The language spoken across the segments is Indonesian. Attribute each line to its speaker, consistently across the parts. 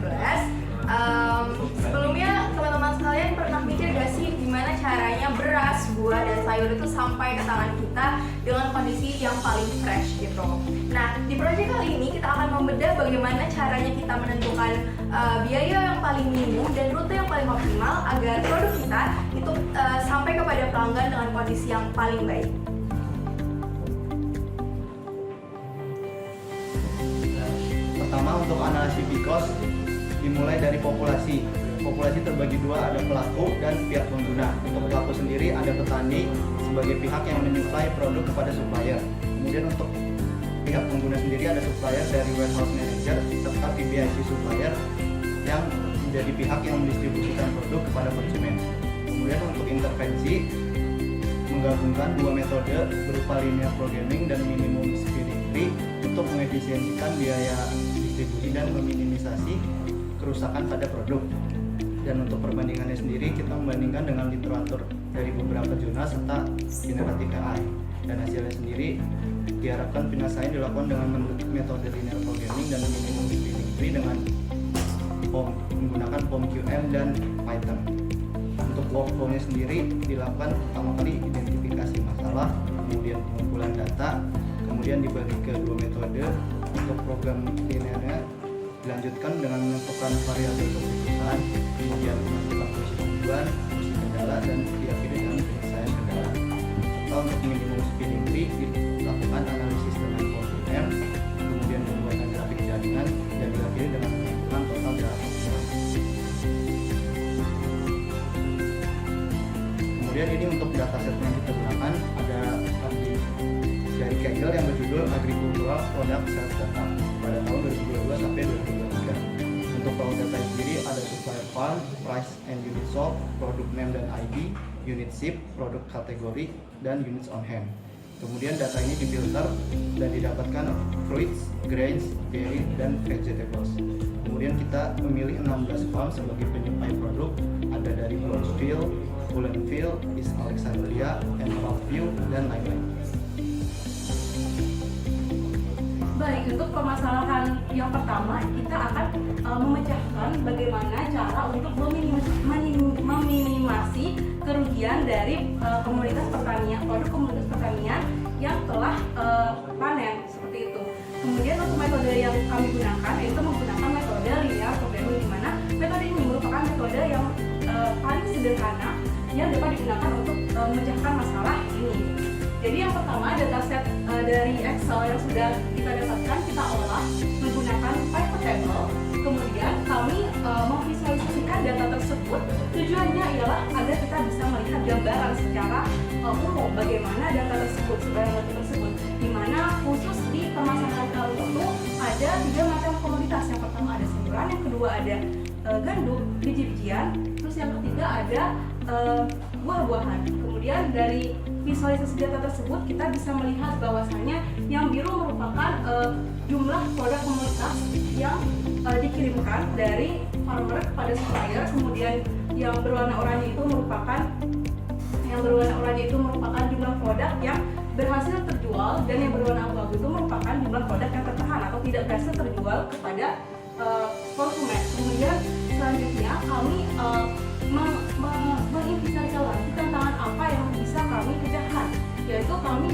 Speaker 1: 2018. Sebelumnya teman-teman sekalian pernah mikir gak sih gimana caranya beras, buah, dan sayur itu sampai ke tangan kita dengan kondisi yang paling fresh gitu. Nah, di project kali ini kita akan membedah bagaimana caranya kita menentukan biaya yang paling minimum dan rute yang paling optimal agar produk kita itu sampai kepada pelanggan dengan kondisi yang paling baik.
Speaker 2: Pertama, untuk analisis cost dimulai dari populasi. Populasi terbagi dua, ada pelaku dan pihak pengguna. Untuk pelaku sendiri ada petani sebagai pihak yang menyuplai produk kepada supplier. Kemudian untuk pihak pengguna sendiri ada supplier dari warehouse manager serta PBIC supplier yang menjadi pihak yang mendistribusikan produk kepada konsumen. Kemudian untuk intervensi menggabungkan dua metode berupa linear programming dan minimum speeding tree untuk mengefisiensikan biaya distribusi dan meminimisasi kerusakan pada produk. Dan untuk perbandingannya sendiri kita membandingkan dengan literatur dari beberapa jurnal serta generatif AI. Dan hasilnya sendiri diharapkan penyelesaian dilakukan dengan metode linear programming dan minimum speeding tree dengan menggunakan POM-QM dan Python. Untuk workflow-nya sendiri dilakukan pertama kali identifikasi masalah, kemudian pengumpulan data, kemudian dibagi ke dua metode. Untuk program linearnya dilanjutkan dengan menentukan variabel keputusan, kemudian menentukan fungsi tujuan, fungsi kendala, dan diakhiri dengan penyelesaian kendala. Serta untuk minimum speeding tree dilakukan analisis dengan POM-QM, kemudian pembuatan grafik jaringan, dan diakhiri dengan menentukan total jarak optimasi. Kemudian ini untuk dataset yang kita gunakan ada dari Kaggle yang berjudul Agricultural Product Sales Data pada tahun 2022 sampai 2023. Untuk raw data sendiri ada supplier farm, price and unit sold, product name dan ID, unit ship, produk kategori, dan units on hand. Kemudian data ini difilter dan didapatkan fruits, grains, dairy, dan vegetables. Kemudian kita memilih 16 farm sebagai penyuplai produk, ada dari Brownsville, Fultonville, East Alexandria, Emerald View, dan lain-lain.
Speaker 1: Baik, untuk permasalahan yang pertama kita akan memecahkan bagaimana cara untuk meminimasi kerugian dari komoditas pertanian, produk komoditas pertanian yang telah panen seperti itu. Kemudian untuk metode yang kami gunakan yaitu menggunakan metode linear programming, di mana metode ini merupakan metode yang paling sederhana yang dapat digunakan untuk memecahkan masalah ini. Jadi yang pertama, dataset dari Excel yang sudah kita dapatkan kita olah menggunakan pivot table. Kemudian kami memvisualisasikan data tersebut. Tujuannya ialah agar kita bisa melihat gambaran secara umum bagaimana data tersebut, sebagai data tersebut. Di mana khusus di permasalahan kali itu ada 3 macam komoditas. Yang pertama ada sayuran, yang kedua ada gandum, biji-bijian, terus yang ketiga ada buah-buahan. Kemudian dari visualisasi data tersebut kita bisa melihat bahwasanya yang biru merupakan jumlah produk komoditas yang dikirimkan dari farmer kepada supplier. Kemudian yang berwarna oranye itu merupakan jumlah produk yang berhasil terjual, dan yang berwarna abu-abu itu merupakan jumlah produk yang tertahan atau tidak berhasil terjual kepada konsumen. Kemudian selanjutnya kami menginventarisasi lagi tantangan apa yang bisa kami kerjakan, yaitu kami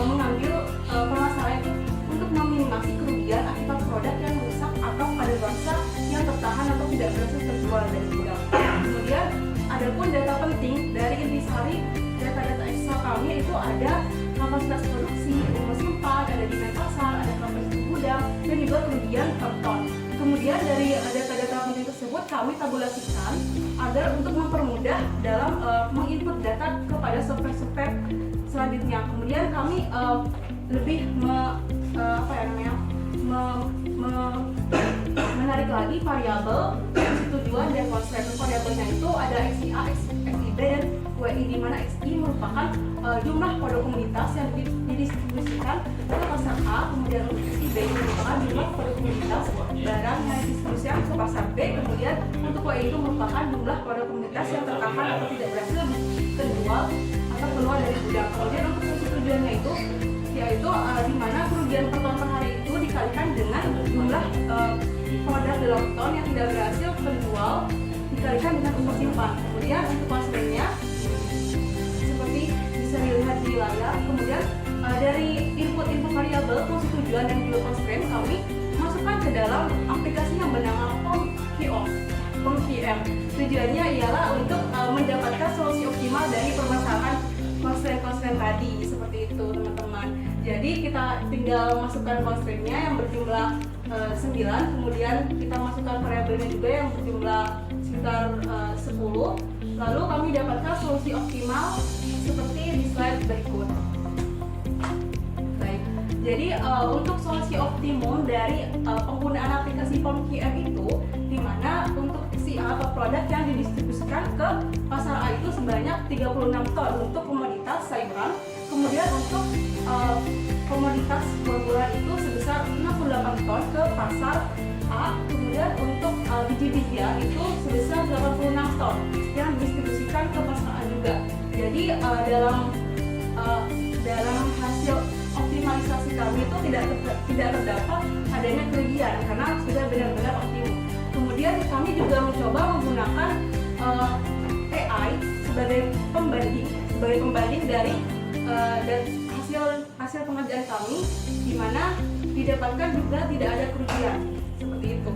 Speaker 1: mengambil permasalahan itu untuk meminimasi kerugian akibat produk yang rusak atau kadaluarsa yang tertahan atau tidak berhasil terjual dari gudang. Kemudian adapun data penting dari intisari data-data Excel kami itu ada kapasitas produksi, umur simpan, ada demand pasar, ada kapasitas gudang, dan juga kerugian per ton. Kemudian dari data-data penting tersebut kami tabulasikan agar untuk mempermudah dalam menginput data kepada software-software selanjutnya. Kemudian kami lebih menarik lagi variabel tujuan dan konsep. Variabelnya itu ada XIA, XIB, dan WI, di mana XI merupakan jumlah produk komoditas yang didistribusikan ke pasar A. Kemudian untuk XIB merupakan jumlah produk komoditas barang yang didistribusikan ke pasar B. Kemudian untuk WI itu merupakan jumlah produk komoditas yang tertahan atau tidak berhasil terjual atau keluar dari gudang. Kemudian untuk fungsi tujuannya itu yaitu di mana kerugian per ton per hari itu dikalikan dengan jumlah produk ton yang tidak berhasil terjual dikalikan dengan umur simpan. Kemudian untuk constraint-nya seperti bisa dilihat di layar. Kemudian dari input variabel fungsi tujuan dan juga constraint kami masukkan ke dalam aplikasi yang bernama POM-QM. Tujuannya ialah untuk mendapatkan solusi optimal dari permasalahan constraint tadi, seperti itu teman-teman. Jadi kita tinggal masukkan constraint-nya yang berjumlah 9, kemudian kita masukkan variabelnya juga yang berjumlah sekitar 10, lalu kami dapatkan solusi optimal seperti di slide berikut. Baik, jadi untuk solusi optimum dari penggunaan aplikasi POM-QM itu, di mana untuk si A atau produk yang didistribusikan ke pasar A itu sebanyak 36 ton untuk komoditas sayuran, kemudian untuk komoditas buah-buahan itu sebesar 68 ton ke pasar A, kemudian untuk biji-bijian itu sebesar 86 ton yang didistribusikan ke pasar A juga. Jadi dalam hasil optimalisasi kami itu tidak terdapat adanya kerugian karena sudah benar-benar optimum. Kemudian kami juga mencoba menggunakan AI sebagai pembanding dari hasil pengerjaan kami, di mana didapatkan juga tidak ada kerugian seperti itu.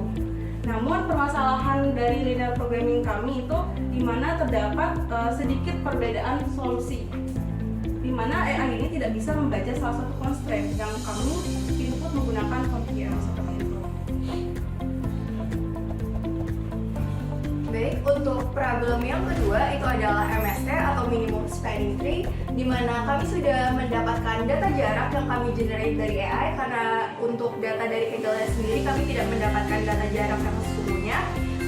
Speaker 1: Namun permasalahan dari linear programming kami itu di mana terdapat sedikit perbedaan solusi, di mana AI ini tidak bisa membaca salah satu constraint yang kami input menggunakan POM-QM seperti itu.
Speaker 3: Baik, untuk problem yang kedua itu adalah MST atau Minimum Spanning Tree, di mana kami sudah mendapatkan data jarak yang kami generate dari AI, karena untuk data dari Kaggle sendiri kami tidak mendapatkan data jarak yang sesungguhnya.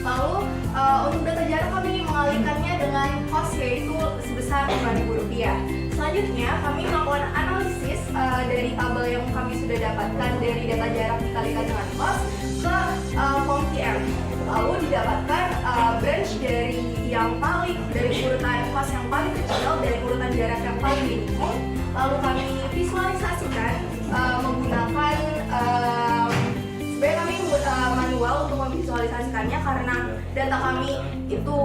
Speaker 3: Lalu untuk data jarak kami mengalihkannya dengan cost yaitu sebesar Rp5.000. Selanjutnya kami melakukan analisis dari tabel yang kami sudah dapatkan dari data jarak dikalikan dengan cost ke POM-QM. Lalu didapatkan branch dari urutan cost yang paling kecil dari urutan jarak yang paling minimum. Lalu kami visualisasikan menggunakan sebenarnya kami manual untuk memvisualisasikannya karena data kami itu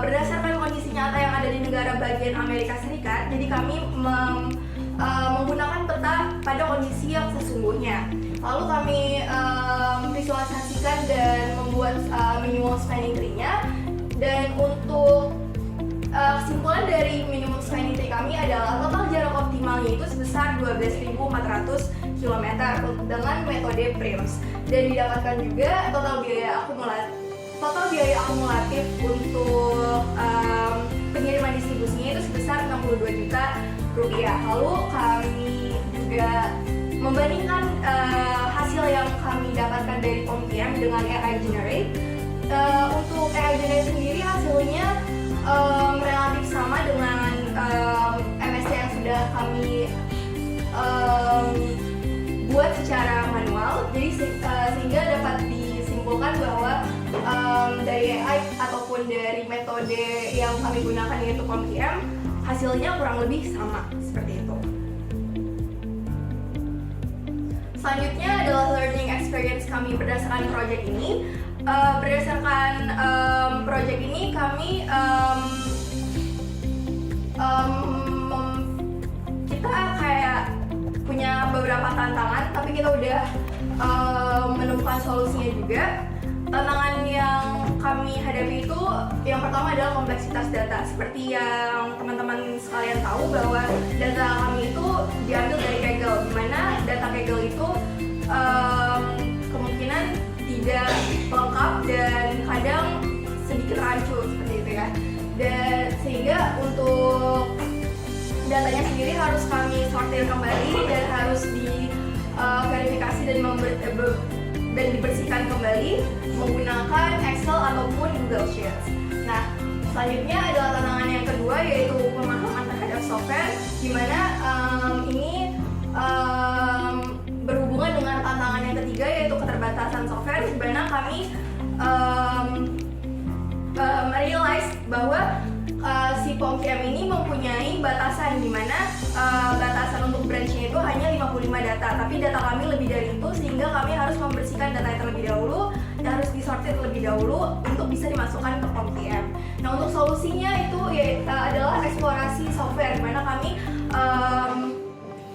Speaker 3: berdasarkan kondisi nyata yang ada di negara bagian Amerika Serikat. Jadi kami menggunakan peta pada kondisi yang sesungguhnya. Lalu kami visualisasikan dan membuat minimum spanning tree-nya. Dan untuk kesimpulan dari minimum spanning tree kami adalah total jarak optimalnya itu sebesar 12.400 km dengan metode PRIMS. Dan didapatkan juga total biaya akumulatif untuk pengiriman distribusinya itu sebesar Rp62 juta. Lalu kami juga membandingkan hasil yang kami dapatkan dari POM-QM dengan AI Generate. Untuk AI Generate sendiri hasilnya relatif sama dengan MST yang sudah kami buat secara manual. Jadi sehingga dapat disimpulkan bahwa dari AI ataupun dari metode yang kami gunakan yaitu POM-QM hasilnya kurang lebih sama seperti itu. Selanjutnya adalah learning experience kami berdasarkan project ini. Berdasarkan project ini kami kita kayak punya beberapa tantangan, tapi kita udah menemukan solusinya juga. Tantangan yang kami hadapi itu yang pertama adalah kompleksitas data. Seperti yang teman-teman sekalian tahu bahwa data kami itu diambil dari Kaggle, di mana data Kaggle itu kemungkinan tidak lengkap dan kadang sedikit rancu seperti itu ya. Dan sehingga untuk datanya sendiri harus kami sortir kembali dan harus diverifikasi dan dibersihkan kembali menggunakan Excel ataupun Google Sheets. Nah, selanjutnya adalah tantangan yang kedua yaitu pemahaman terhadap software, di mana ini berhubungan dengan tantangan yang ketiga yaitu keterbatasan software, di mana kami realize bahwa si POM-QM ini mempunyai batasan, di mana batasan untuk branch-nya itu hanya 55 data, tapi data kami lebih dari itu sehingga kami harus membersihkan data yang terlebih dahulu dan harus disortir lebih dahulu untuk bisa dimasukkan ke ComTM. Nah, untuk solusinya itu adalah eksplorasi software, di mana kami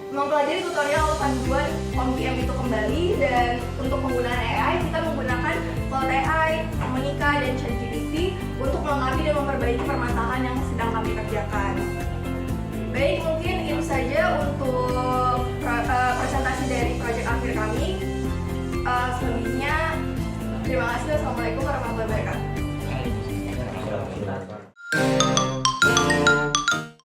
Speaker 3: mempelajari tutorial lalu kami buat ComTM itu kembali. Dan untuk penggunaan AI, kita menggunakan Cloud AI, Monica, dan ChatGPT untuk melengkapi dan memperbaiki permasalahan yang sedang kami kerjakan. Baik, mungkin itu saja untuk presentasi dari proyek akhir kami. Selebihnya, terima kasih. Wassalamualaikum warahmatullahi wabarakatuh.